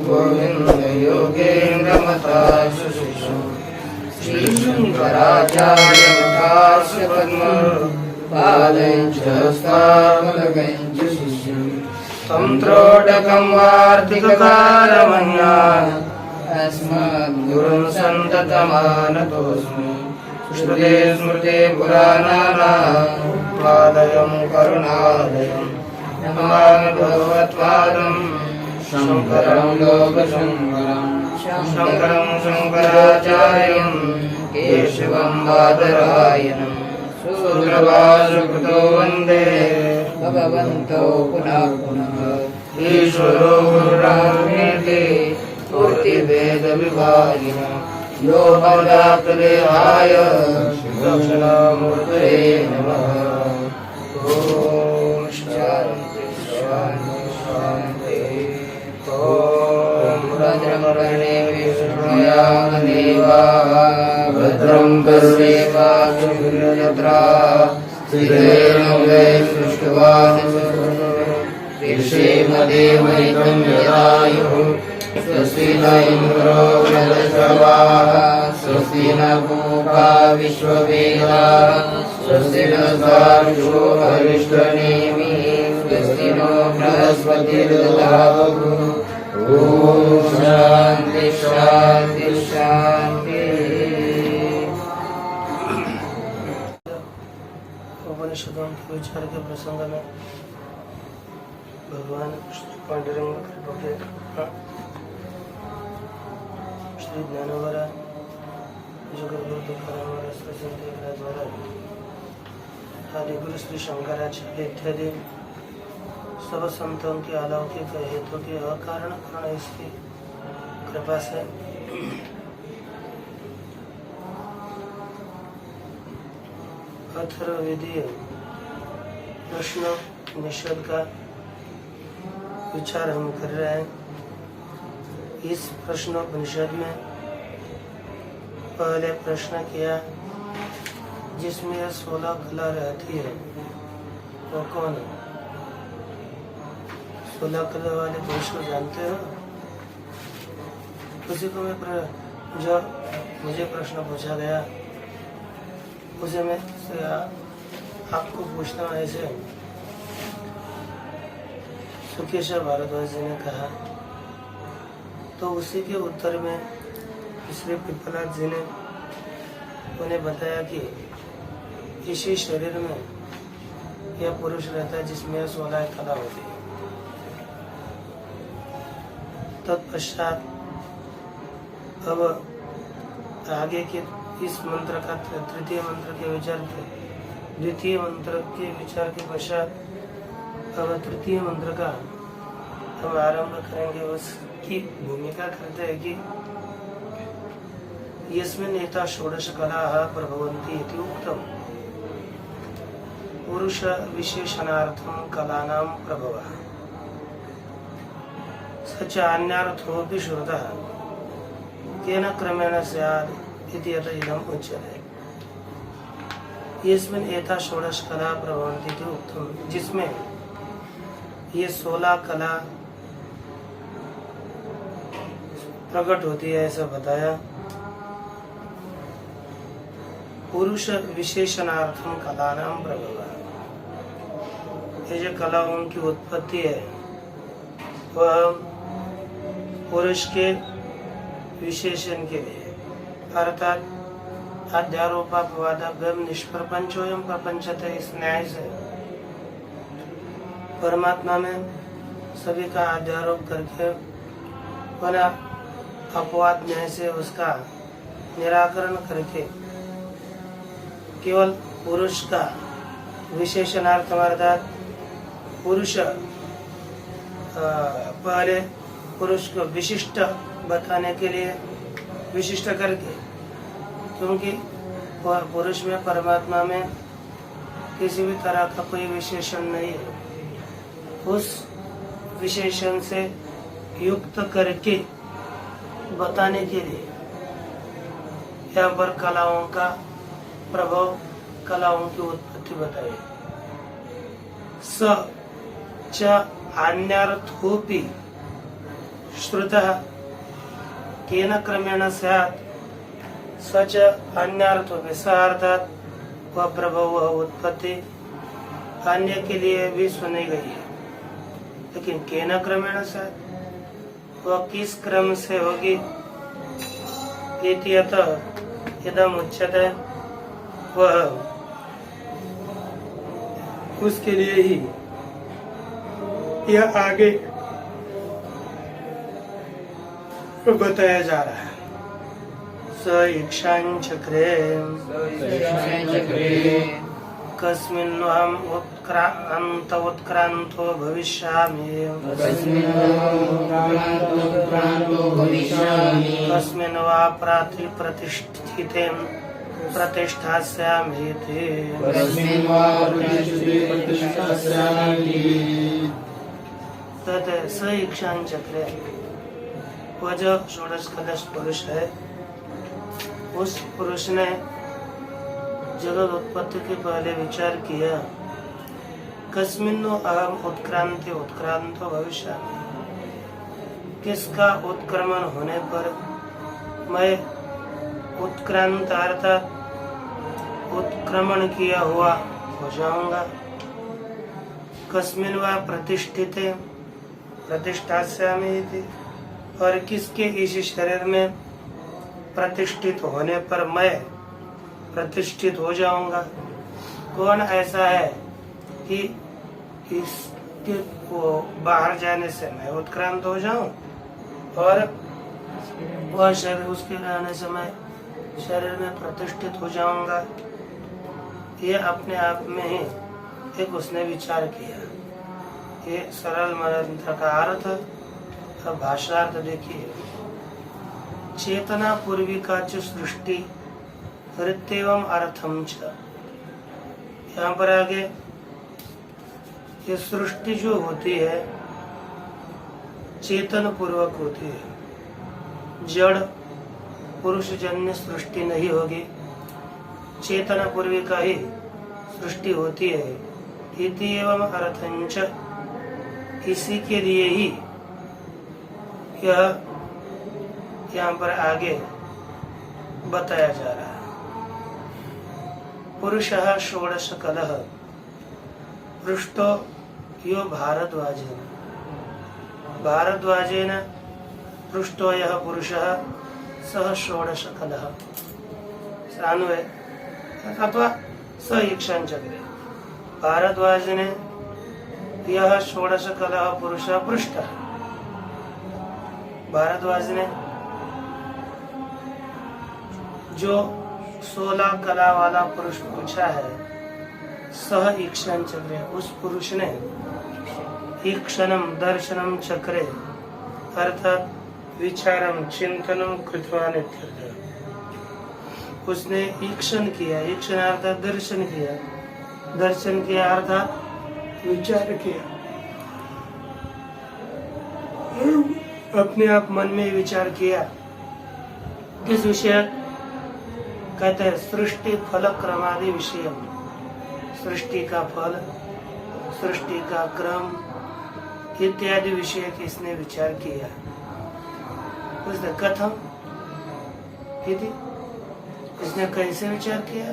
गोविंद योगेन्द्रमतास्य शिष्यं श्रीशंकराचार्यमठास्य पद्म पादैश्च स्थापकैश्च शिष्यं तं त्रोटकं वार्तिककारमन्यान् अस्मद्गुरुं सन्ततमानतोऽस्मि श्रुते स्मृते पुराणानामालयं करुणालयं नमामि भगवत्पादं शङ्करं लोकशङ्करं शङ्कराचार्यं केशवं बादरायणं सूत्रभाष्यकृतो वन्दे भगवन्तो पुनः पुनः ईश्वरो गुरुरामेति मूर्तिभेदविभागिनः योगदात्तदेहाय दक्षिणामूर्तये नमः। ॐ शान्ति शान्ति शान्ति। ॐ भद्रं कर्णेभिः शृणुयाम देवाः भद्रं कर्णेभिर्यजत्राः स्थिरैर्नवैः सृष्टवादिषेमदेवैकं यदायुः स्वस्ति न इन्द्रो वृद्धश्रवाः स्वस्ति न पूषा विश्ववेदाः स्वस्ति न सार्क्ष्यो अरिष्टनेमिः स्वस्ति नो बृहस्पतिर्दधातु। ॐ शान्ति शान्ति शान्ति। उपनिषदों के विचार के प्रसंग में भगवान पांडुरंग के श्री ज्ञानवरा जगद्गुरु तुकाराम द्वारा आदि गुरु श्री शंकराचार्य इत्यादि सब संतों के अलौकिक हेतु के अकारण कारण इसकी कृपा से अथर्ववेदीय प्रश्न निषेध का विचार हम कर रहे हैं। इस प्रश्नोपनिषद में पहले प्रश्न किया जिसमें 16 कला रहती है वो कौन है? 16 कला वाले पुरुष को जानते हो? उसी को मैं जो मुझे प्रश्न पूछा गया उसे मैं आपको पूछना ऐसे। सुकेशव भारद्वाज जी ने कहा तो उसी के उत्तर में श्री पिपलाद जी ने उन्हें बताया कि इसी शरीर में यह पुरुष रहता है जिसमें 16 कला होती है। तत्पश्चात अब आगे के इस मंत्र का तृतीय मंत्र के विचार थे। द्वितीय मंत्र के विचार के पश्चात अब तृतीय मंत्र का हम आरंभ करेंगे। उसकी भूमिका करते हैं कि यस्मिन् एता षोडश कलाः प्रभवन्ति इति उक्तम्। पुरुष विशेषणार्थं कलानां प्रभवः स च अन्यार्थोऽपि श्रुतः केन क्रमेण स्यात् इति यत इदम् उच्यते। यस्मिन् एता षोडश कला प्रभवन्ति इति उक्तम्, जिसमें ये 16 कला प्रकट होती है ऐसा बताया। पुरुष विशेषणार्थम कलानां प्रभवः, ये जो कलाओं की उत्पत्ति है वह पुरुष के विशेषण के लिए, अर्थात अध्यारोपापवादाभ्यम निष्प्रपंचोऽयं प्रपंचते, इस न्याय से परमात्मा में सभी का अध्यारोप करके पुनः अपवाद न्याय से उसका निराकरण करके केवल पुरुष का विशेषणार्थ अर्थात पुरुष पहले पुरुष को विशिष्ट बताने के लिए विशिष्ट करके, क्योंकि पुरुष में परमात्मा में किसी भी तरह का कोई विशेषण नहीं है, उस विशेषण से युक्त करके बताने के लिए यहाँ पर कलाओं का प्रभाव, कलाओं की उत्पत्ति बताई। स च अन्यार्थोपि श्रुतः केन क्रमेण स्यात् सच अन्यार्थो विसार्थात् वह प्रभव वह उत्पत्ति अन्य के लिए भी सुनी गई है, लेकिन केन क्रमेण स्यात् वह किस क्रम से होगी। इत्यतः इदम उच्यते वह उसके लिए ही यह आगे बताया जा रहा है। स इक्षांचक्रे कस्मिन्नहं उत्क्रांतो भविष्यामि कस्मिन् वा प्रतिष्ठिते प्रतिष्ठास्यामि तत् स इक्षांचक्रे, वह जो षोडश कलश पुरुष है, उस पुरुष ने जगत उत्पत्ति के पहले विचार किया कस्मिन्नो अहम उत्क्रांतो भविष्यामि, किसका उत्क्रमण होने पर मैं उत्क्रांत अर्थात उत्क्रमण किया हुआ हो जाऊंगा। कस्मिन् वा प्रतिष्ठिते प्रतिष्ठास्यामि इति, और किसके इस शरीर में प्रतिष्ठित होने पर मैं प्रतिष्ठित हो जाऊंगा। कौन ऐसा है कि इसके को बाहर जाने से मैं उत्क्रांत हो जाऊं और वह शरीर उसके रहने से मैं शरीर में प्रतिष्ठित हो जाऊंगा। ये अपने आप में ही एक उसने विचार किया। ये सरल मंत्र का अर्थ और भाषार्थ देखिए। चेतना पूर्विका च सृष्टि हृत्यवम अर्थम च, यहाँ पर आगे ये सृष्टि जो होती है चेतन पूर्वक होती है, जड़ पुरुष जन्य सृष्टि नहीं होगी, चेतना पूर्विका ही सृष्टि होती है। इति एवं अर्थंच, इसी के लिए ही यह यहाँ पर आगे बताया जा रहा है। पुरुषः षोडश कलह पृष्ठो यो भारद्वाजेन, भारद्वाजेन पृष्ठो यः पुरुषः सह षोडश कलह अन्वय अथवा स इक्षांचक्रे, भारद्वाज ने यह षोडश कलह पुरुष पृष्ठ, भारद्वाज ने जो 16 कला वाला पुरुष पूछा है, सह ईक्षण चक्रे, उस पुरुष ने ईक्षणम दर्शनम चक्रे अर्थात विचारम चिंतनम कृतवान इत्यर्थ, उसने ईक्षण किया, ईक्षण अर्थात दर्शन किया, दर्शन किया अर्थात विचार किया, अपने आप मन में विचार किया। किस विषय कहते हैं? सृष्टि फल क्रमादि विषय, सृष्टि का फल, सृष्टि का क्रम इत्यादि विषय की इसने विचार किया। उसने कथम यदि इसने कैसे विचार किया,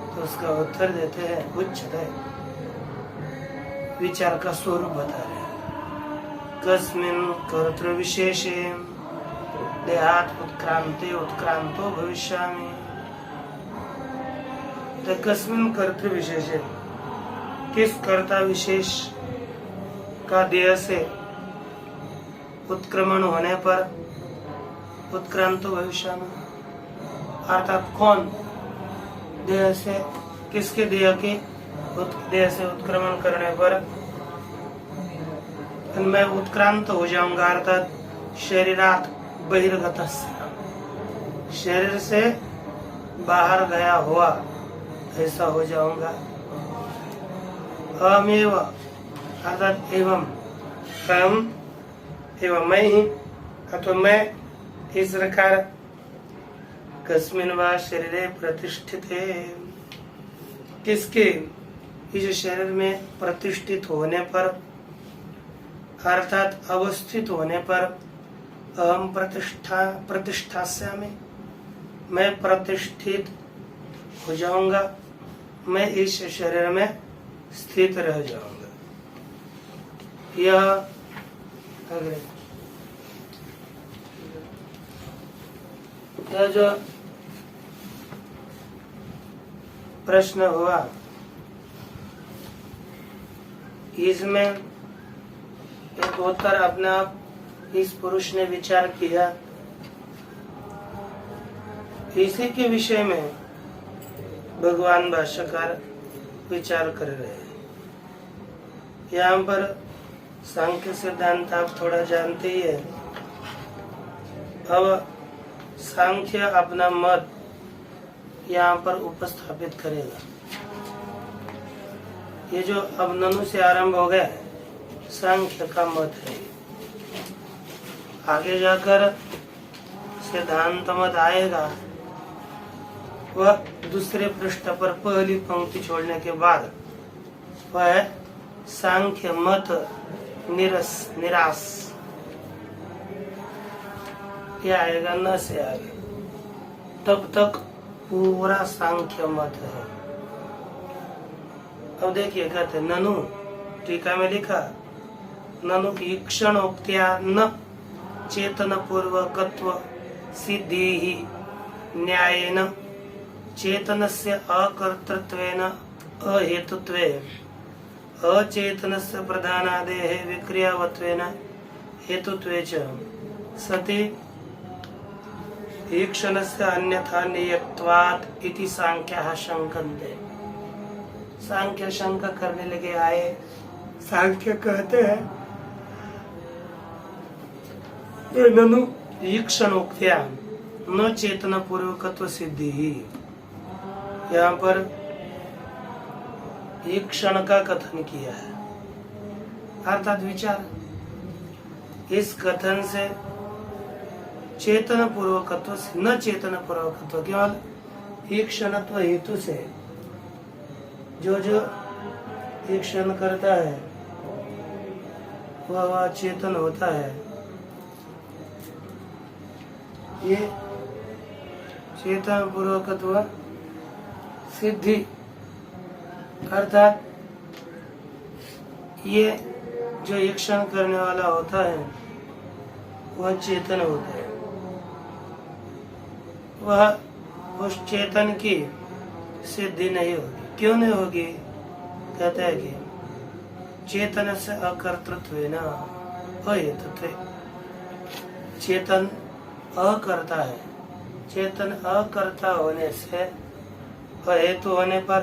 तो उसका उत्तर देते हैं उच्चते, विचार का स्वरूप बता रहे हैं। कस्मिन् कर्तृ विशेषे देहात उत्क्रांते उत्क्रांतो भविष्यामि, तो कस्मिन् कर्तृ विशेषे, किस कर्ता विशेष का देह से उत्क्रमण होने पर उत्क्रांतो भविष्यामि, अर्थात कौन देह से, किसके देह के देह से उत्क्रमण करने पर मैं उत्क्रांत हो जाऊंगा, अर्थात शरीरात बहिर्गत, शरीर से बाहर गया हुआ ऐसा हो जाऊंगा। अहमेव अर्थात एवं, हम एवं मैं ही, अथवा मैं इस प्रकार कस्मिन् वा शरीरे प्रतिष्ठित है, किसके इस शरीर में प्रतिष्ठित होने पर अर्थात अवस्थित होने पर अहम प्रतिष्ठास्यामि, मैं प्रतिष्ठित हो जाऊंगा, मैं इस शरीर में स्थित रह जाऊंगा। यह जो प्रश्न हुआ, इसमें एक उत्तर अपने आप इस पुरुष ने विचार किया। इसी के विषय में भगवान भाष्यकार विचार कर रहे हैं। यहाँ पर सांख्य सिद्धांत आप थोड़ा जानते ही है। अब सांख्य अपना मत यहाँ पर उपस्थापित करेगा। ये जो अब ननु से आरंभ हो गया सांख्य का मत है। आगे जाकर सिद्धांत मत आएगा, वह दूसरे पृष्ठ पर पहली पंक्ति छोड़ने के बाद वह सांख्य मत निराश ये आएगा न से आगे। तब तक पूरा सांख्य मत है। अब देखिए कहते ननु, टीका में लिखा ननु ईक्षणोक्त्या न चेतन पूर्वकत्व सिद्धि ही न्यायेन चेतनस्य अकर्तृत्वेन अहेतुत्वे अचेतनस्य प्रधानादेः विक्रियावत्वेन हेतुत्वे च सति ईक्षणस्य अन्यथा नियत्वात् इति सांख्याः शंकन्ते। सांख्य शंका करने लगे आए। सांख्य कहते हैं ननु ईक्षणोक्त्या न चेतन पूर्वकत्व सिद्धि ही। यहाँ पर ईक्षण का कथन किया है, अर्थात विचार। इस कथन से चेतन पूर्वकत्व न चेतन पूर्वकत्व केवल ईक्षणत्व हेतु से जो ईक्षण करता है वह चेतन होता है। ये चेतन पूर्वकत्व सिद्धि अर्थात ये जो ईक्षण करने वाला होता है वह चेतन होता है। वह उस चेतन की सिद्धि नहीं होगी। क्यों नहीं होगी? कहते हैं कि चेतन से अकर्तृत्व न अहेतुत्व। चेतन अकर्ता है। चेतन अकर्ता होने से अहेतु होने पर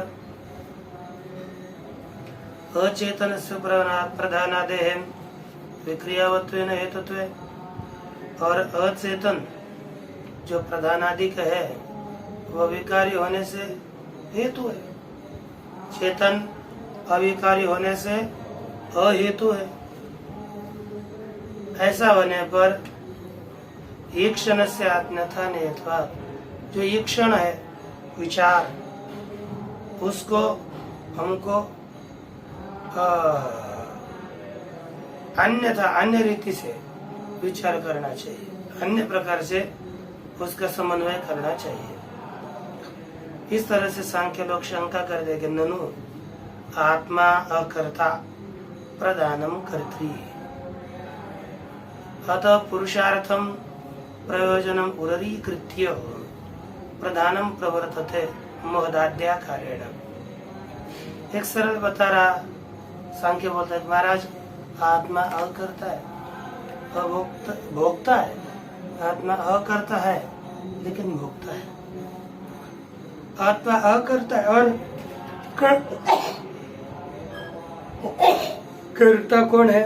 अचेतन से प्रधानादेह विक्रियावत्वेन हेतुत्वे, और अचेतन जो प्रधानादिक है वह विकारी होने से हेतु है। चेतन अविकारी होने से अहेतु है। ऐसा होने पर ईक्षण से आत्मथा नियत्वा, जो ईक्षण है विचार, उसको हमको अन्यथा अन्य रीति से विचार करना चाहिए, अन्य प्रकार से उसका समन्वय करना चाहिए। इस तरह से सांख्य लोग शंका कर देंगे ननु आत्मा अकर्ता प्रधानम कर्त्री, अतः पुरुषार्थम प्रयोजनम उदरीकृत्य प्रधानम प्रवर्तते मोहदाद्याकारेण। एक सरल बता रहा, सांख्य बोलता है महाराज आत्मा अकर्ता है, भोक्ता है। आत्मा अकर्ता है लेकिन भोक्ता है। आत्मा अकर्ता है और कर्ता कौन है?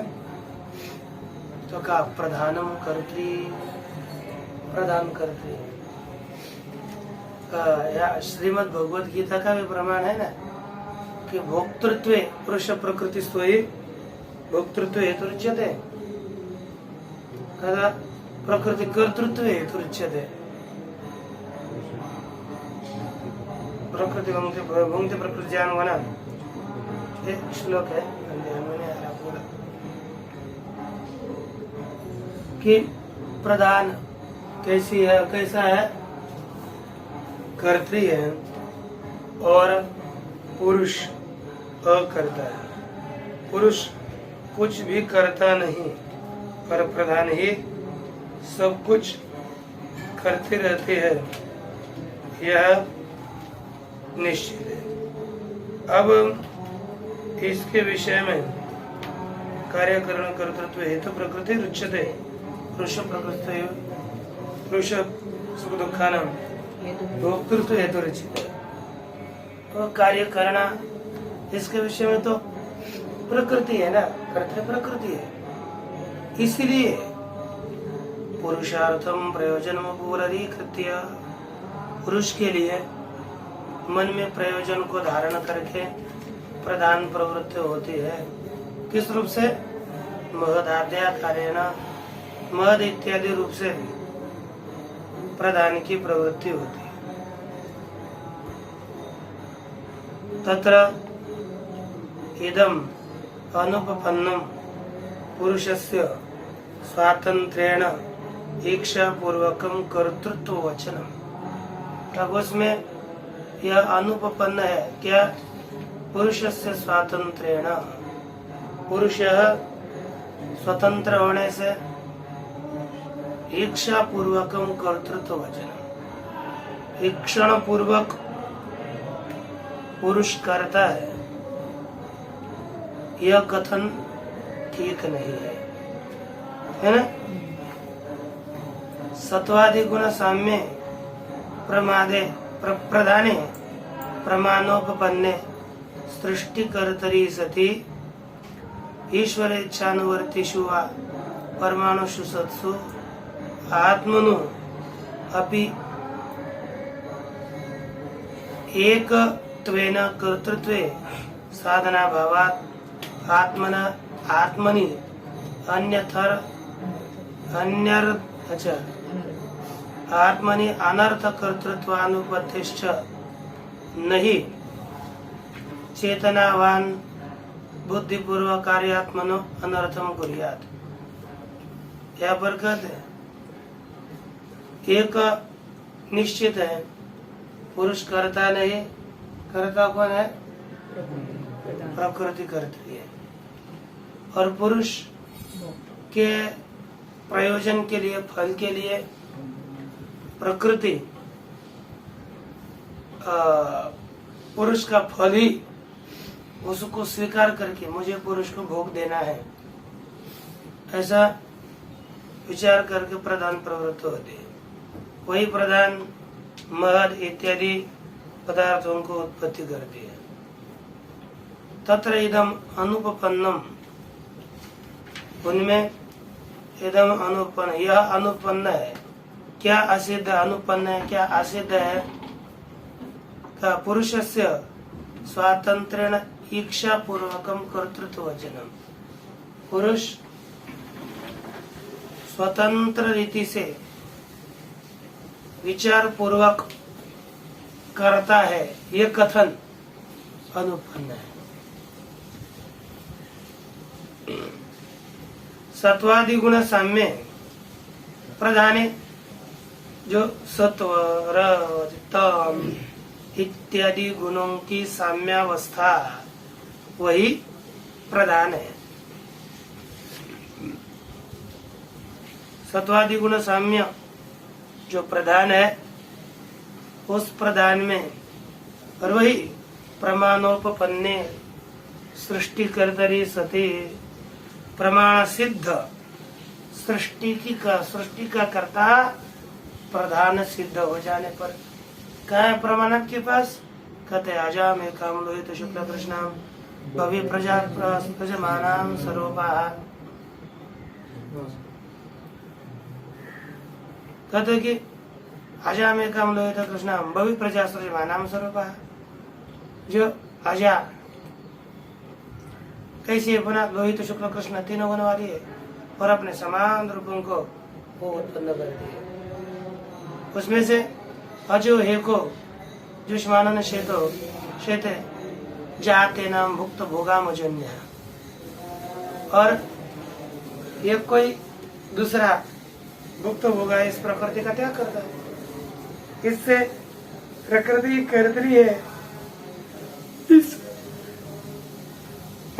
तो कहा प्रधानम कर्त्री, प्रधान कर्त्री। श्रीमद् भगवद गीता का भी प्रमाण है ना कि भोक्तृत्व पुरुष प्रकृति स्वयं भोक्तृत्व हेतु उच्यते, कदा प्रकृति कर्तृत्व हेतु उच्यते। प्रकृति भुंक्ति प्रकृति ज्ञान होना एक श्लोक है, ध्यान में नहीं आ रहा पूरा। कि प्रधान कैसी है, कैसा है, कर्त्री है और पुरुष अकर्ता है। पुरुष कुछ भी करता नहीं पर प्रधान ही सब कुछ करते रहते हैं, यह निश्चित है। अब इसके विषय में कार्यकरण कर्तृत्व हेतु प्रकृति रुच्यते पुरुष प्रकृति पुरुष सुख दुखानां भोक्तृत्व हेतु रुच्यते। तो कार्य करना इसके विषय में तो प्रकृति है ना, कर्तृ प्रकृति है। इसलिए पुरुषार्थम प्रयोजन पूर्वधिकृत्य पुरुष के लिए मन में प्रयोजन को धारण करके प्रधान प्रवृत्ति होती है। किस रूप से? महदाद्या कार्येण, महद इत्यादि रूप से प्रधान की प्रवृत्ति होती है। तत्र इदम अनुपपन्नम पुरुषस्य स्वातंत्र्येण इच्छापूर्वकम कर्तृत्व वचनम। तब उसमें यह अनुपपन्न है क्या? पुरुषस्य स्वातंत्र्येण, पुरुष स्वतंत्र होने से इच्छा पूर्वकम कर्तृत्व वचन, इक्षण पूर्वक पुरुष करता है, यह कथन ठीक नहीं है ना? सत्वादि गुण साम्ये प्रमादे प्रधाने प्रमाणोपपन्ने सृष्टिकर्तरि सति ईश्वरेच्छानुवर्तिषु वा परमाणुषु सत्सु आत्मनु अपि एकत्वेन कर्तृत्वे साधना भावात् आत्मनि आत्मनि अनर्थ कर्तृत्वानुपत्तिश्च नहीं चेतनावान बुद्धिपूर्वक कार्यात्मनो अनर्थम कुर्यात्। यहाँ पर कहते हैं एक निश्चित है, पुरुष करता नहीं, करता कौन है? प्रकृति करती है। और पुरुष के प्रयोजन के लिए, फल के लिए प्रकृति पुरुष का फल ही उसको स्वीकार करके मुझे पुरुष को भोग देना है, ऐसा विचार करके प्रधान प्रवृत्त होते हैं। वही प्रधान महद इत्यादि पदार्थों को उत्पत्ति करती है। तत्र इदम अनुपपन्नम, उनमें इदम अनुपन्न, यह अनुपन्न है। क्या असिद्ध अनुपन्न है? क्या असिद्ध है? का पुरुषस्य स्वातंत्र्येण इच्छा पूर्वकम कर्तृत्व वचनम, पुरुष स्वतंत्र रीति से विचार पूर्वक करता है, ये कथन अनुपन्न है। सत्वादि गुण साम्य प्रधाने, जो सत्व रज तम इत्यादि गुणों की साम्यावस्था वही प्रधान है। सत्वादि गुण साम्य जो प्रधान है, उस प्रधान में और वही प्रमाणोपपन्ने सृष्टि कर्तरि सति, प्रमाण सिद्ध सृष्टि का कर्ता प्रधान सिद्ध हो जाने पर क्या है प्रमाण आपके पास? कहते आजा में काम लोहित शुक्ल कृष्णाम भवि प्रजा प्रजमानाम स्वरूपा। कहते कि आजा में काम लोहित कृष्णाम भवि प्रजा प्रजमानाम स्वरूपा। जो आजा कैसी है? बना लोहित शुक्ल कृष्ण तीनों गुण वाली है और अपने समान रूपों को वो उत्पन्न करती है। उसमें से अजो हे को जुष्मानन शेते जाते नाम भुक्त भोगामजन्य, और ये कोई दूसरा भुक्त होगा इस प्रकृति का त्याग करता है। इससे प्रकृति कर्तरी है। इस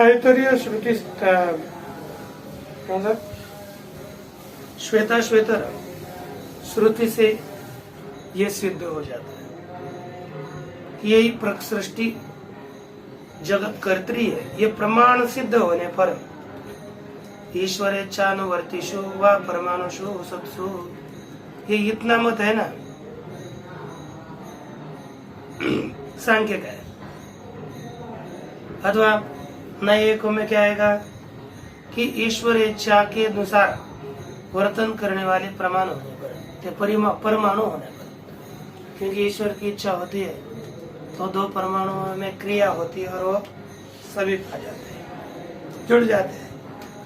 ऐतरीय श्रुति श्वेता श्वेतर श्रुति से ये सिद्ध हो जाता है। यही सृष्टि जगत कर्त्री है। ये प्रमाण सिद्ध होने पर ईश्वरेच्छानुवर्तिषु व परमाणुषु सत्सु, ये इतना मत है ना, सांख्य का है। अथवा नए में क्या आएगा कि ईश्वर इच्छा के अनुसार वर्तन करने वाले प्रमाण होने पर, परमाणु होने पर, क्योंकि ईश्वर की इच्छा होती है तो दो परमाणुओं में क्रिया होती है और वो सभी आ जाते हैं, जुड़ जाते हैं।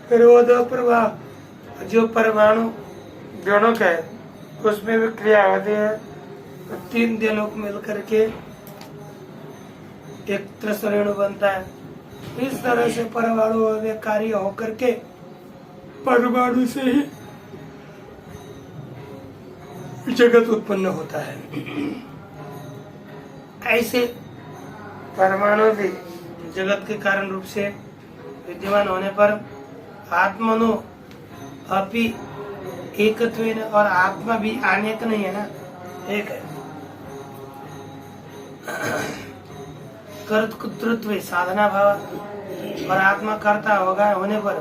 फिर वो दो प्रवाह जो परमाणु दोनों का है उसमें भी क्रिया होती है, तो तीन दिनों को मिल करके एक त्रिसरेणु बनता है। इस तरह से परमाणु में कार्य होकर के परमाणु से ही जगत उत्पन्न होता है। ऐसे परमाणु भी जगत के कारण रूप से विद्यमान होने पर आत्मनो अपि एकत्वेन, और आत्मा भी अनेक नहीं है ना, एक है। कर्तृत्व साधना भाव, और आत्मा कर्ता होगा होने पर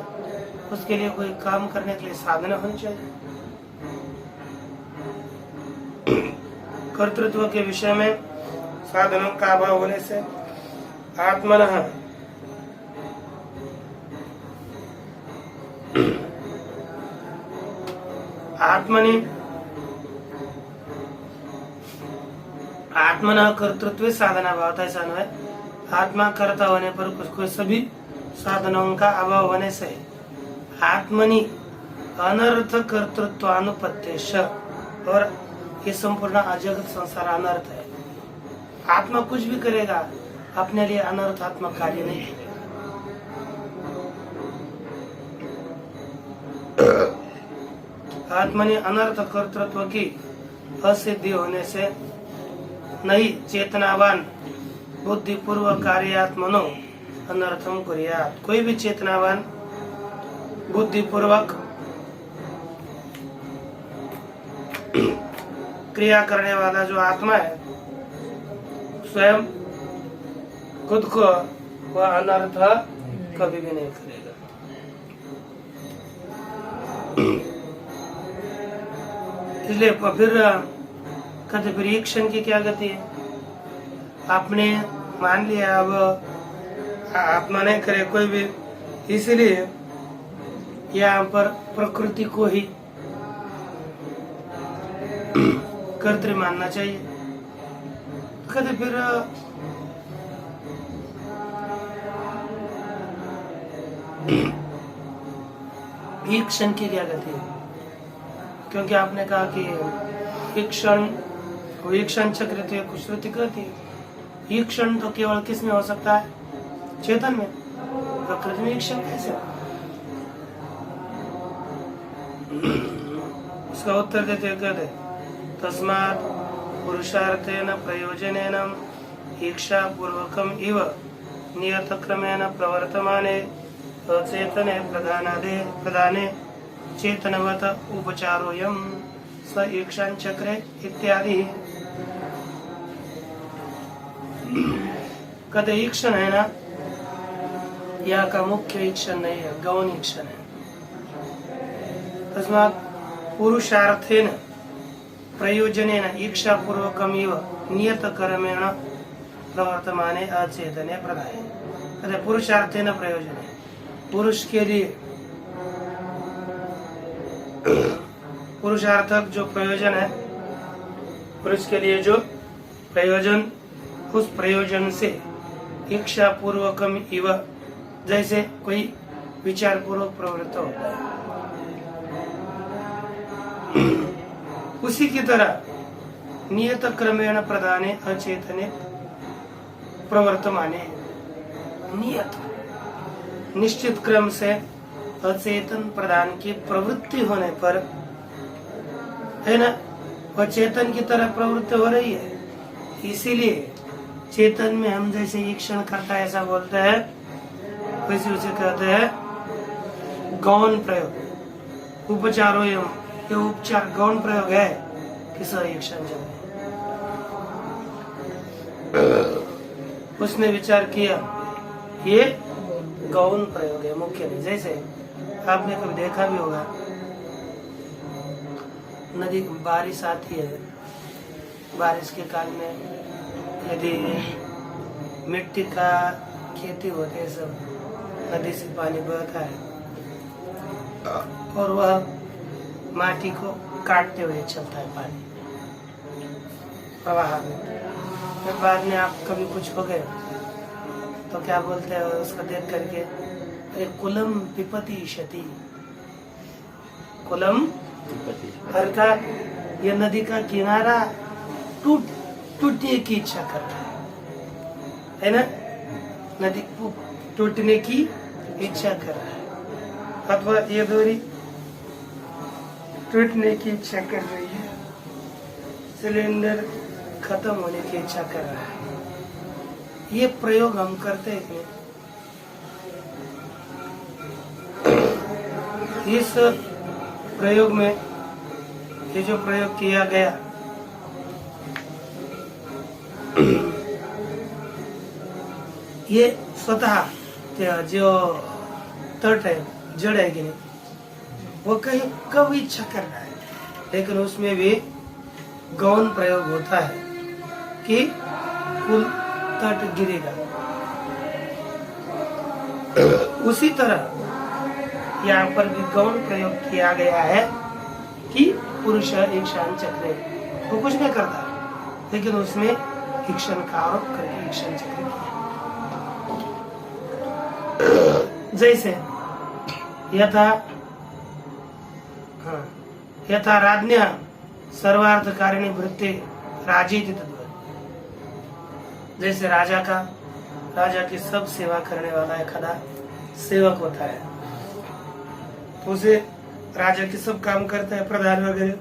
उसके लिए कोई काम करने के लिए साधना होनी चाहिए। कर्तृत्व के विषय में साधनों का अभाव होने से आत्मनः आत्मना कर्तृत्व साधना भाव, ऐसा है। आत्मा कर्ता होने पर कुछ सभी साधनों का अभाव होने से आत्मनि अनर्थ कर्तृत्वानुपत्तेश, और ये संपूर्ण अजगत संसार अनर्थ है। आत्मा कुछ भी करेगा अपने लिए अनर्थात्मक कार्य नहीं करेगा। आत्मनि अनर्थ कर्तृत्व की असिद्धि होने से नहीं चेतनावान बुद्धिपूर्वक कार्यात्मनो अनर्थम कुर्यात्। कोई भी चेतनावान बुद्धिपूर्वक क्रिया करने वाला जो आत्मा है स्वयं खुद को वह अनर्थ कभी भी नहीं करेगा। इसलिए फिर कहते फिर एक क्षण की क्या गति है। आपने मान लिया अब आत्मा नहीं करे कोई भी, इसलिए यहाँ पर प्रकृति को ही कर्तृ मानना चाहिए। कहते फिर एक क्षण की क्या गति है, क्योंकि आपने कहा कि एक क्षण चक्र कुछ श्रुति कहती है। एक क्षण तो केवल किस में हो सकता है? चेतन में। प्रकृति में एक क्षण कैसे? उसका उत्तर देते कहते तस्मात् पुरुषार्थेन प्रयोजनेन इच्छा पूर्वकम इव नियत क्रमेण प्रवर्तमाने अचेतने प्रधाने चेतनवत उपचारोयम स ईक्षण चक्रे इत्यादि। कहते ईक्षण है ना, यहाँ का मुख्य ईक्षण नहीं है, गौण ईक्षण है। तस्मात् पुरुषार्थेन प्रयोजनेन इच्छा पूर्वकम इव नियत कर्मेण प्रवर्तमाने अचेतने प्रधाने। कहते पुरुषार्थेन प्रयोजने, पुरुष के लिए पुरुषार्थक जो प्रयोजन है, पुरुष के लिए जो प्रयोजन, उस प्रयोजन से इच्छा पूर्वकम इव, जैसे कोई विचार पूर्वक प्रवृत्त होता है, उसी की तरह नियत क्रमेण प्रधाने अचेतने प्रवर्तमाने, नियत निश्चित क्रम से अचेतन प्रधान की प्रवृत्ति होने पर है ना, वह चेतन की तरह प्रवृत्ति हो रही है। इसीलिए चेतन में हम जैसे ईक्षण करता है ऐसा बोलते हैं, वैसे उसे कहते हैं गौण प्रयोग। उपचारो ये उपचार गौण प्रयोग है किस ईक्षण जब उसने विचार किया ये गौण प्रयोग है, मुख्य नहीं। जैसे आपने कभी देखा भी होगा, नदी बारिश आती है, बारिश के काल में यदि मिट्टी का खेती होती है, सब नदी से पानी बहता है और वह माटी को काटते हुए चलता है पानी प्रवाह में। फिर बाद में आप कभी कुछ हो गए तो क्या बोलते हैं उसको देख करके, अरे कुलम पिपति क्षति, कुलम हर का ये नदी का किनारा टूटने की इच्छा कर रहा है ना, नदी टूटने की इच्छा कर रहा है, अथवा ये डोरी टूटने की इच्छा कर रही है, सिलेंडर खत्म होने की इच्छा कर रहा है। ये प्रयोग हम करते हैं। इस प्रयोग में ये जो प्रयोग किया गया, ये स्वतः जो तट है, जड़ है कि नहीं, वो कहीं कब इच्छा कर रहा है, लेकिन उसमें भी गौण प्रयोग होता है कि कुल तट गिरेगा। उसी तरह यहाँ पर भी गौण प्रयोग किया गया है कि पुरुष ईक्षण चक्र, वो कुछ नहीं करता, लेकिन उसमें ईक्षण का आरोप करके ईक्षण चक्र किया। जैसे यथा राज्ञा सर्वार्थकारिणी वृत्ति राजीति तद्वत्। जैसे राजा की सब सेवा करने वाला एक खड़ा सेवक होता है, तो उसे राजा की सब काम करता है, प्रधान वगैरह,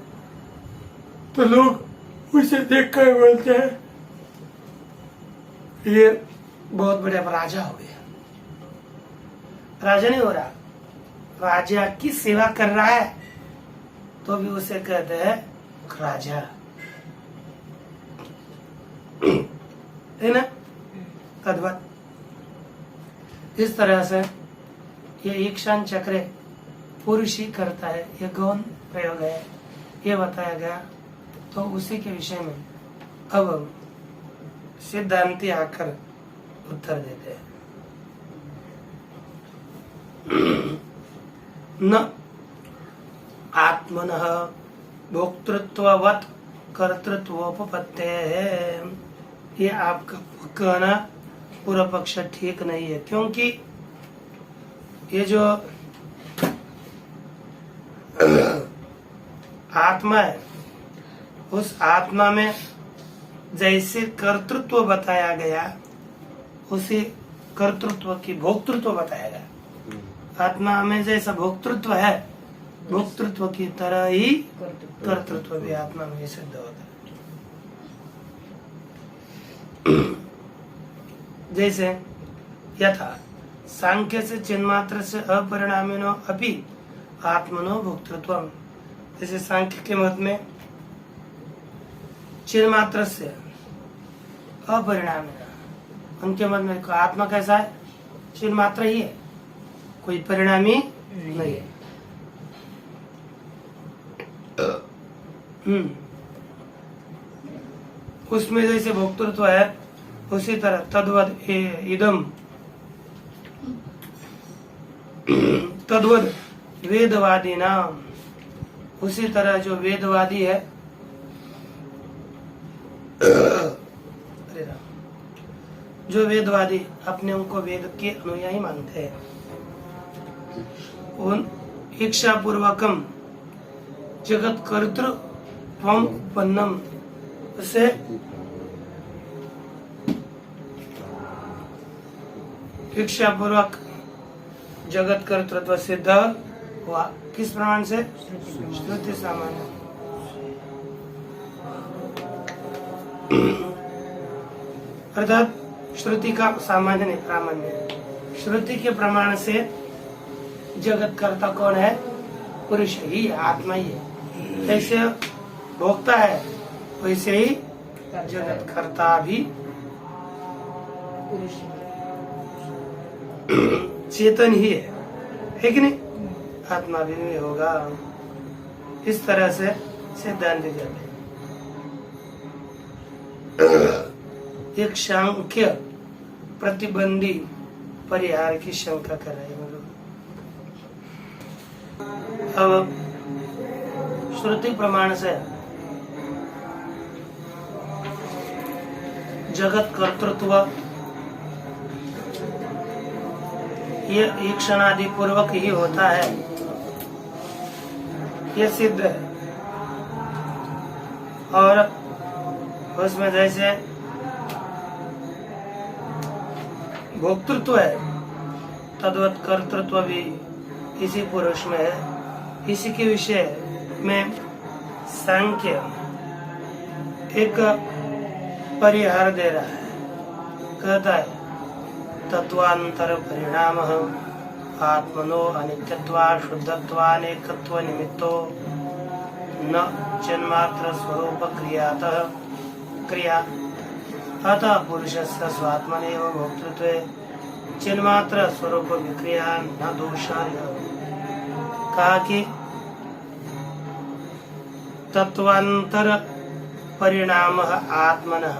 तो लोग उसे देख कर बोलते हैं ये बहुत बड़ा राजा हो गया। राजा नहीं हो रहा, राजा की सेवा कर रहा है, तो भी उसे कहते हैं राजा, है ना, तद्वत। इस तरह से ये ईक्षण चक्र पुरुष ही करता है, ये गौण प्रयोग है, ये बताया गया। तो उसी के विषय में अब सिद्धांती आकर उत्तर देते हैं। न आत्मनः भोक्तृत्ववत् कर्तृत्वोपपत्ते है, ये आपका कहना पूरा पक्ष ठीक नहीं है, क्योंकि ये जो आत्मा है, उस आत्मा में जैसे कर्तृत्व बताया गया, उसी कर्तृत्व की भोक्तृत्व बताया गया। आत्मा में जैसा भोक्तृत्व है, भोक्तृत्व की तरह ही कर्तृत्व भी आत्मा में सिद्ध होता है। जैसे यथा सांख्य से चिन्मात्र से अपरिणामिनो अपि आत्मनो भोक्तृत्व। जैसे सांख्य के मत में चिन्मात्र से अपरिणामिना, उनके मत में आत्मा कैसा है, चिन्मात्र ही है, कोई परिणामी नहीं है। उसमें जैसे भोक्तृत्व है, उसी तरह तद्वद इदम तद्वद वेदवादी नाम, उसी तरह जो वेदवादी है, जो वेदवादी अपने उनको वेद के अनुयायी मानते हैं, उन इच्छा पूर्वकम जगत कर्तृत्वम उत्पन्नम, उसे इच्छा पूर्वक जगत कर्तृत्व सिद्ध हुआ। किस प्रमाण से? श्रुति सामान्य। अर्थात श्रुति का सामान्य नहीं, प्रामाण्य। श्रुति के प्रमाण से जगत कर्ता कौन है? पुरुष ही, आत्मा ही है। जैसे भोक्ता है वैसे ही जगत कर्ता भी चेतन ही है कि नहीं? आत्मा भी होगा। इस तरह से सिद्धांत दी जाते हैं। एक सांख्य प्रतिबंधी परिहार की शंका कर रहे हैं लोग। अब श्रुति प्रमाण से जगत कर्तृत्व ये ईक्षणादि पूर्वक ही होता है, ये सिद्ध है। और उसमें जैसे भोक्तृत्व है तद्वत कर्तृत्व भी इसी पुरुष में है। इसी के विषय में सांख्य एक परिहार दे रहा है। कहता है तत्वांतर परिणाम आत्मनो अनित्यत्वा शुद्धत्वानेकत्व निमित्तो न जन्मात्र स्वरूप क्रिया अतः पुरुषस्य स्वात्मनेव भोक्तृत्वे चिन्मात्र स्वरूप विक्रिया न दोषाय। कहा कि तत्वांतर परिणाम आत्मनः,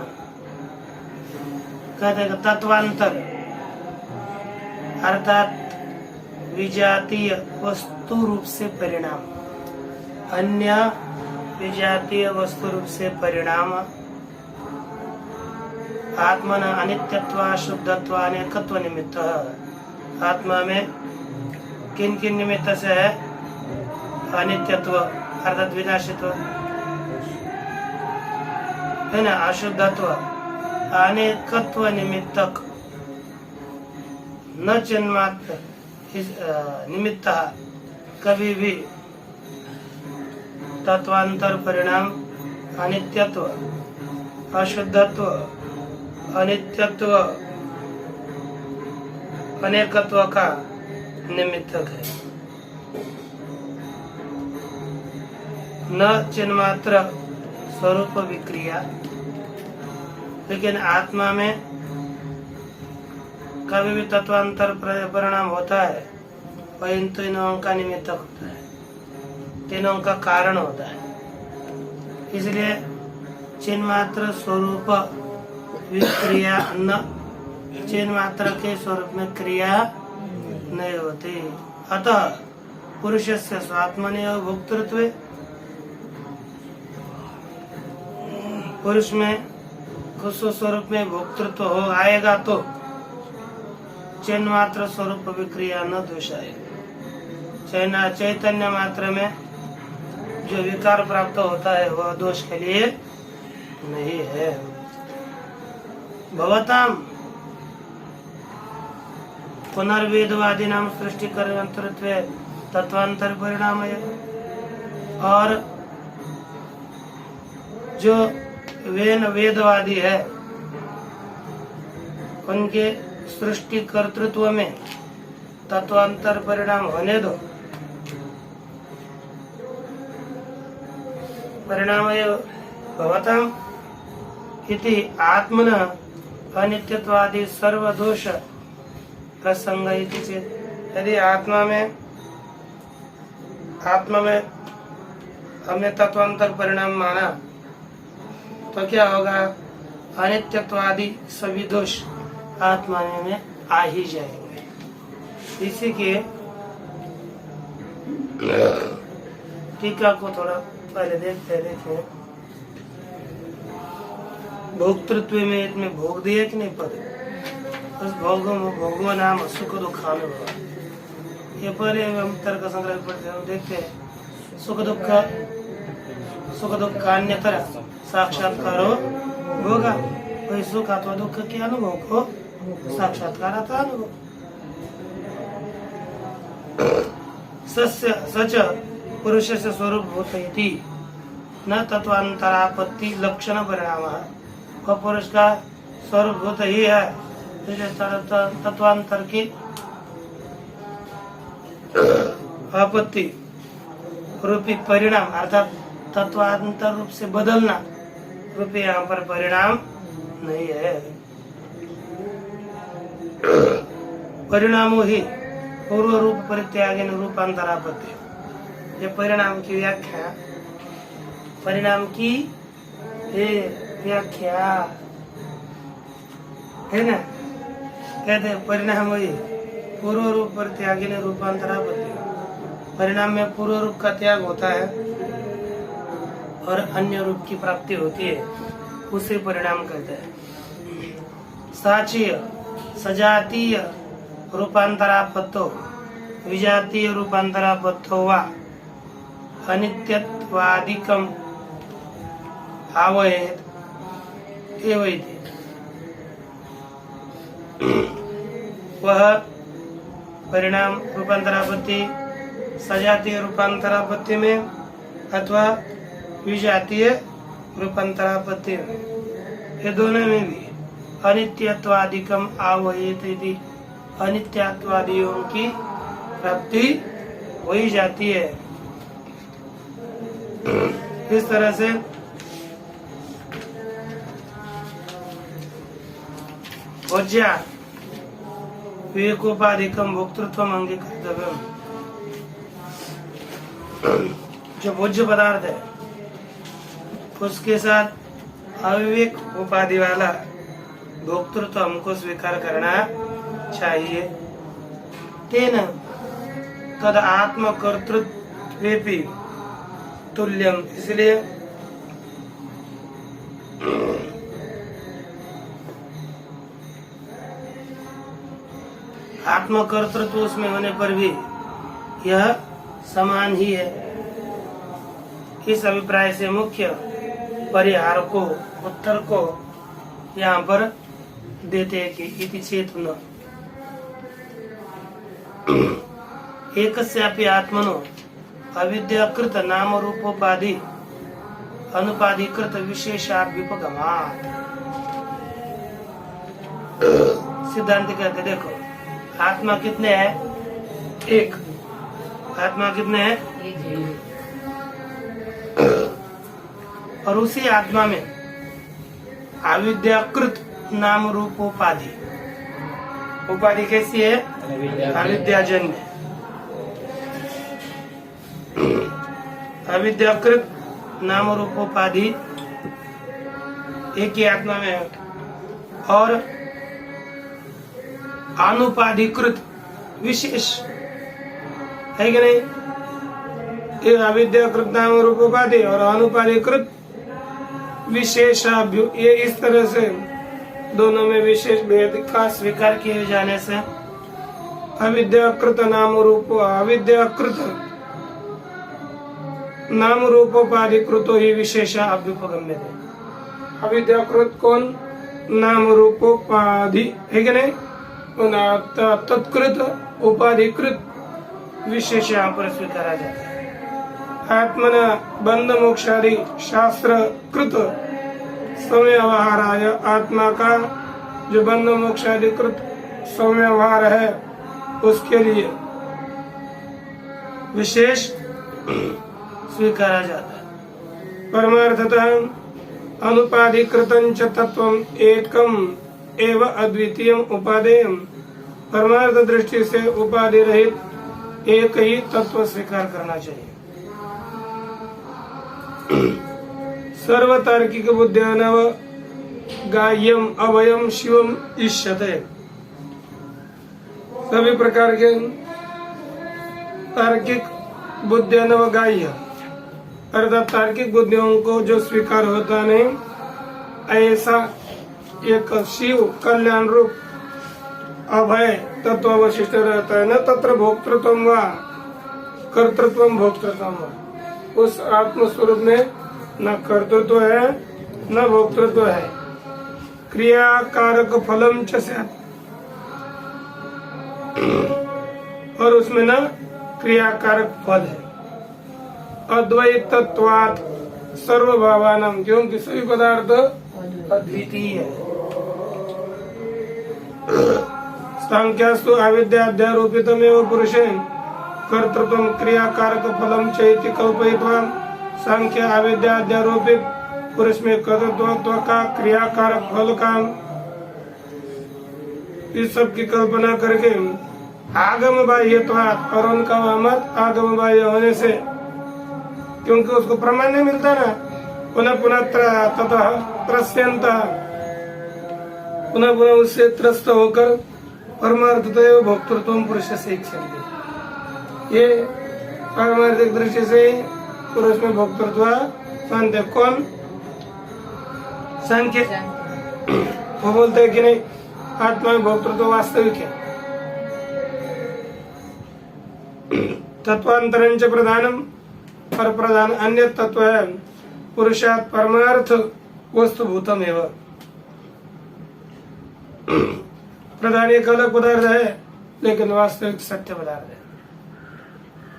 कहते तत्वांतर अर्थात विजातीय वस्तु रूप से परिणाम, अन्य विजातीय वस्तु रूप से परिणाम आत्मन अनित्यत्व शुद्धत्व अनेकत्व निमित्त। आत्मा में किन किन निमित्त से है? अनित्यत्व अर्थात विनाशित्व है ना, अशुद्धत्व, अनेकत्व निमित्तक न जन्मात्र निमित्त कभी भी तत्वांतर परिणाम अनित्यत्व अशुद्धत्व अनित्यत्व अनेकत्व का निमित्तक है। न चिन्मात्र स्वरूप विक्रिया, लेकिन आत्मा में कभी भी तत्वांतर परिणाम होता है, वह इन तीनों का निमित्तक होता है, तीनों का कारण होता है। इसलिए चिन्मात्र स्वरूप विक्रिया न, चिन्मात्र के स्वरूप में क्रिया नहीं होती। अतः पुरुषस्य स्वात्मनेव भोक्तृत्व, पुरुष में कुछ स्वरूप में भोक्तृत्व हो आएगा तो चिन्मात्र स्वरूप विक्रिया न दोषाय। चैतन्य मात्र में जो विकार प्राप्त होता है वह दोष के लिए नहीं है। भवताम पुनर्वेदवादी नाम सृष्टि कर्तृत्व तत्वांतर परिणाम है। और जो वेदवादी है उनके सृष्टि कर्तृत्व में तत्वांतर परिणाम होने दो। परिणाम भवताम इति आत्मनः अनित्यत्वादि सर्वदोष प्रसंग इति चेत्, यदि आत्मा में हमने तत्वांतर परिणाम माना तो क्या होगा? अनित्यत्वादि सभी दोष आत्मा में आ ही जाएंगे। इसी के टीका को थोड़ा पहले देखते। भोक्तृत्व में इसमें भोग दिए कि नहीं पद, उस भोगो नाम सुख दुखानुभव। ये पहले हम तर्क संग्रह पढ़ते हैं, देखते हैं सुख दुख अन्यतर साक्षात्कारो भोगा। वही सुख अथवा दुख के अनुभव को साक्षात्कार अथवा अनुभव। सच पुरुषस्य स्वरूप भूत इति न तत्वांतरापत्ति लक्षण परिणाम। वह पुरुष का स्वरूपभूत ही है। इसलिए तत्वांतर की आपत्ति रूपी परिणाम अर्थात तत्वांतर रूप से बदलना रूपी यहाँ पर परिणाम नहीं है। परिणामो ही पूर्व रूप परित्यागेन रूपांतरापत्ति। ये परिणाम की व्याख्या, परिणाम की व्याख्या है ना, कहते हैं परिणाम वही पूर्व रूप परित्यागेन रूपांतरापत्ति। परिणाम में पूर्व रूप का त्याग होता है और अन्य रूप की प्राप्ति होती है, उसे परिणाम कहते हैं। साचीय सजातीय रूपांतरापत्तो विजातीय रूपांतरापत्तो वा अनित्यत्वादिकम आवयेत एवैति। वह परिणाम रूपांतरापत्ति सजातीय रूपांतरापत्ति में अथवा विजातीय रूपांतरापत्ति में, ये दोनों में भी अनित्यत्वादिकम आवयेत इति, अनित्यत्वादियों की प्राप्ति हो ही जाती है। इस तरह से भोज्या विवेकोपाधिकम भोक्तृत्व अंगीकर्तव्यम। जो भोज्य पदार्थ है उसके साथ अविवेक उपाधि वाला भोक्तृत्व हमको स्वीकार करना चाहिए। तेन तद आत्मकर्तृत्वेपि तुल्यम। इसलिए आत्मकर्तृत्व उसमें होने पर भी यह समान ही है। इस अभिप्राय से मुख्य परिहार को, उत्तर को यहाँ पर देते हैं कि इति चेत न एकस्यापि आत्मनो अविद्याकृत नाम रूपोपाधि अनुपाधिकृत विशेषाभ्युपगमात्। सिद्धांत कहते देखो आत्मा कितने हैं? एक। आत्मा कितने हैं? और उसी आत्मा में अविद्याकृत नाम रूपोपाधि, उपाधि कैसी है? अविद्याजन्य। अविद्याकृत नाम रूपोपाधि एक ही आत्मा में है और अनुपाधिकृत विशेष है कि नहीं? ये अविद्याकृत नाम रूपोपाधि और अनुपाधिकृत विशेषाभ्यु, ये इस तरह से दोनों में विशेष भेद का स्वीकार किए जाने से अविद्याकृत नाम रूपो अविद्याकृत नाम रूपोपाधिकृतो ही विशेषा अभ्युपगम्य थे। अविद्याकृत कौन? नाम रूपोपाधि है कि नहीं? तत्कृत उपाधिकृत विशेष यहाँ पर स्वीकारा जाता है। आत्मना बंध मोक्षादि शास्त्र कृत संव्यवहाराय, आत्मा का जो बंध मोक्षादि कृत संव्यवहार है उसके लिए विशेष स्वीकारा जाता है। परमार्थतः अनुपाधिकृतं च तत्वम् एकम एव अद्वितीयम उपादेयम। परमार्थ दृष्टि से उपाधि रहित एक ही तत्व स्वीकार करना चाहिए। सर्वतार्किक बुद्ध्यानव गाय्यम अवयम शिवम इष्यते। सभी प्रकार के तार्किक बुद्ध्यानव गाय्य अर्थात तार्किक बुद्धियों को जो स्वीकार होता नहीं, ऐसा एक शिव कल्याण रूप अभय तत्व अवशिष्ट रहता है। न तत्र भोक्तृत्व व कर्तृत्व भोक्तृत्व व, उस आत्म स्वरूप में न कर्तृत्व है न भोक्तृत्व है। क्रिया कारक फलम च स्यात्, और उसमें न क्रिया कारक फल है। अद्वैतत्वात् सर्वभावानां, क्योंकि सभी पदार्थ अद्वितीय है। सांख्यास्तु अविद्याध्यारोपितमेव पुरुषे कर्तृत्वं क्रियाकारक फलम चैति कल्पयित्वा सांख्य अविद्याध्यारोपित पुरुष में कर्तृत्व का क्रियाकारक फल का इस सब की कल्पना करके आगम बाह्यत्वात् और उनका मत आगम बाह्य होने से, क्योंकि उसको प्रमाण नहीं मिलता ना, पुनः पुनः ततः त्रस्यंत पुनः पुनः उससे त्रस्त होकर परमार्थतः भोक्तृत्व पुरुष से इच्छन्ति। ये पारमार्थिक दृष्टि से पुरुष में भोक्तृत्व शांति। कौन? सांख्य। वो बोलते हैं कि नहीं, आत्मा में भोक्तृत्व वास्तविक है। तत्वांतरंच प्रधानम, पर प्रधान अन्य तत्व है पुरुषात् परमार्थ वस्तुभूतम एवं। प्रधान एक अलग पदार्थ है लेकिन वास्तविक सत्य पदार्थ है।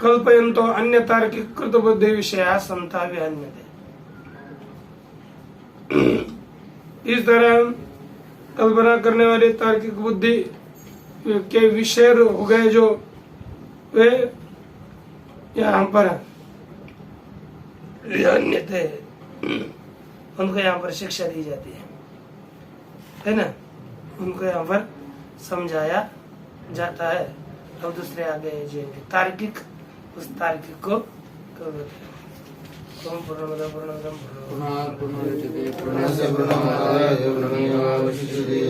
कल्पयन्तो अन्य तार्किक कृत बुद्धि विषया संता विहन्यते। इस तरह कल्पना करने वाले तार्किक बुद्धि के विषय हो गए जो वे यहाँ पर विहन्यते, उनको यहाँ पर शिक्षा दी जाती है ना, उनको यहाँ पर समझाया जाता है। अब दूसरे आगे जो तार्किक, उस तार्किक को पूर्णस्य पूर्णमादाय पूर्णमेवावशिष्यते।